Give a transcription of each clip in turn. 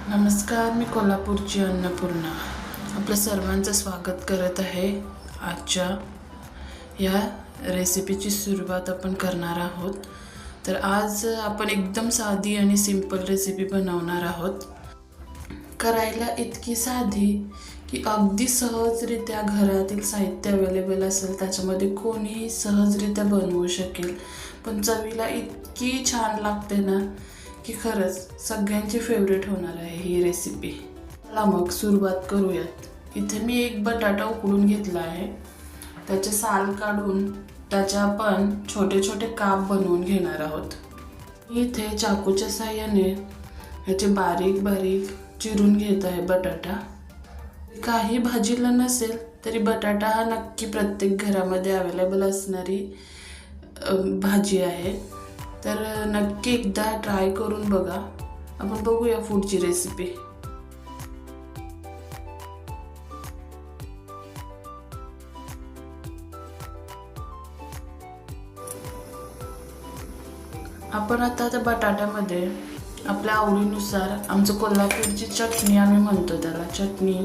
नमस्कार, मी कोल्हापूरची अन्नपूर्णा आपल्या सर्वांचं स्वागत करत आहे। आजच्या या रेसिपीची सुरुवात आपण करणार आहोत। तर आज आपण एकदम साधी आणि सिंपल रेसिपी बनवणार आहोत। करायला इतकी साधी की अगदी सहजरित्या घरातील साहित्य अवेलेबल असेल त्याच्यामध्ये कोणीही सहजरित्या बनवू शकेल, पण चवीला इतकी छान लागते ना की खरंच सगळ्यांची फेवरेट होणार आहे ही रेसिपी। चला मग सुरुवात करूयात। इथे मी एक बटाटा उकडून घेतला आहे, त्याचे साल काढून त्याचे आपण छोटे छोटे काप बनवून घेणार आहोत। इथे चाकूच्या साहाय्याने याचे बारीक बारीक चिरून घेत आहे बटाटा। काही भाजीला नसेल तरी बटाटा हा नक्की प्रत्येक घरामध्ये अवेलेबल असणारी भाजी आहे, तर नक्की एकदा ट्राय करून बघा। आपण बघूया पुढची रेसिपी। आपण आता त्या बटाट्यामध्ये आपल्या आवडीनुसार आमचं कोल्हापूरची चटणी आम्ही म्हणतो त्याला, चटणी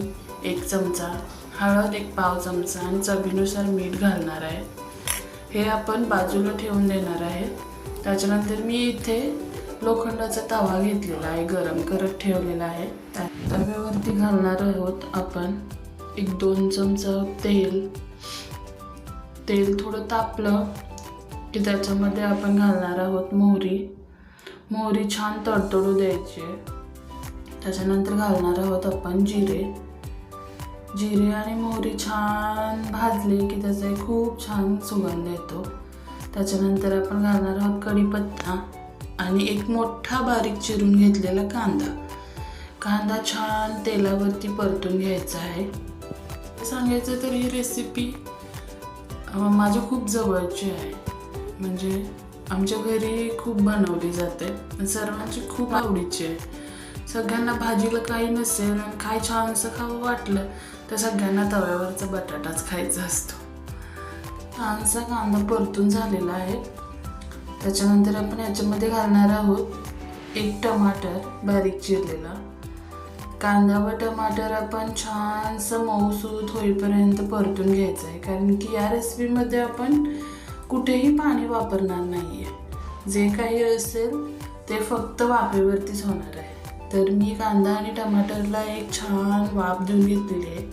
1 चमचा, हळद 1 पाव चमचा आणि चवीनुसार मीठ घालणार आहे। हे आपण बाजूला ठेवून देणार आहे। त्याच्यानंतर मी इथे लोखंडाचा तवा घेतलेला आहे, गरम करत ठेवलेला आहे। तव्यावरती घालणार आहोत आपण 1-2 चमचा तेल। तेल थोडं तापलं की त्याच्यामध्ये आपण घालणार आहोत मोहरी। मोहरी छान तडतडू द्यायची। त्याच्यानंतर घालणार आहोत आपण जिरे। जिरे आणि मोहरी छान भाजले की त्याचा एक खूप छान सुगंध येतो। त्याच्यानंतर आपण घालणार आहोत कढीपत्ता आणि एक मोठा बारीक चिरून घेतलेला कांदा। कांदा छान तेलावरती परतून घ्यायचा आहे। सांगायचं तर ही रेसिपी माझ्या खूप जवळची आहे, म्हणजे आमच्या घरी खूप बनवली जाते, सर्वांची खूप आवडीची आहे। सगळ्यांना भाजीला काही नसेल आणि काय छानसं खावं वाटलं तर सगळ्यांना तव्यावरचा बटाटाच खायचा असतो। छानसा कांदा परतून झालेला आहे। त्याच्यानंतर आपण याच्यामध्ये घालणार आहोत 1 टमाटर बारीक चिरलेला। कांदा व टमाटर आपण छानसं मऊसूत होईपर्यंत परतून घ्यायचं आहे, कारण की या रेसिपीमध्ये आपण कुठेही पाणी वापरणार नाही आहे। जे काही असेल ते फक्त वाफेवरतीच होणार आहे। तर मी कांदा आणि टमाटरला एक छान वाफ देऊन घेतलेली आहे।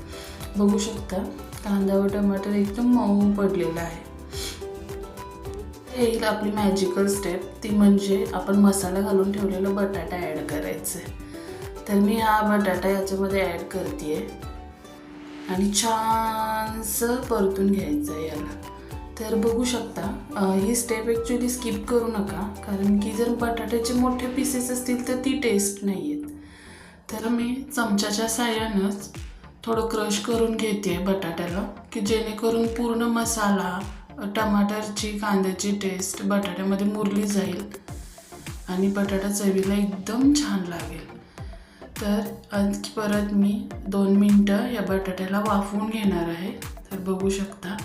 बघू शकता कांदा व टमाटर एकदम मऊ पडलेला आहे। येईल आपली मॅजिकल स्टेप, ती म्हणजे आपण मसाला घालून ठेवलेला बटाटा ॲड करायचं आहे। तर मी हा बटाटा याच्यामध्ये ॲड करते आणि छानसं परतून घ्यायचं आहे याला। तर बघू शकता ही स्टेप ॲक्च्युली स्किप करू नका, कारण की जर बटाट्याचे मोठे पीसेस असतील तर ती टेस्ट नाही येत। तर मी चमच्याच्या साहाय्यानंच थोडं क्रश करून घेते बटाट्याला, की जेणेकरून पूर्ण मसाला, टमाटरची, कांद्याची टेस्ट बटाट्यामध्ये मुरली जाईल आणि बटाटा चवीला एकदम छान लागेल। तर परत मी 2 मिनटं या बटाट्याला वाफवून घेणार आहे। तर बघू शकता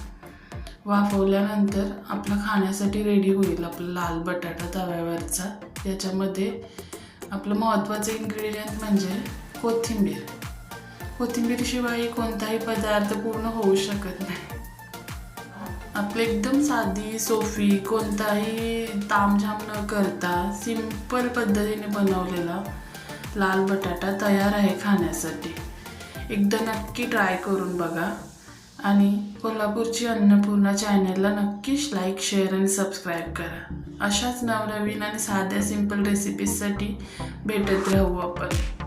वाफवल्यानंतर आपला खाण्यासाठी रेडी होईल आपला लाल बटाटा तव्यावरचा। याच्यामध्ये आपलं महत्त्वाचं इन्ग्रेडियंट म्हणजे कोथिंबीर। कोथिंबीरशिवाय कोणताही पदार्थ पूर्ण होऊ शकत नाही। आपलं एकदम साधी सोफी, कोणताही तामझाम न करता सिंपल पद्धतीने बनवलेला लाल बटाटा तयार आहे खाण्यासाठी। एकदा नक्की ट्राय करून बघा आणि कोल्हापूरची अन्नपूर्णा चॅनलला नक्कीच लाईक, शेअर आणि सबस्क्राईब करा। अशाच नवनवीन आणि साध्या सिंपल रेसिपीजसाठी भेटत राहू आपण।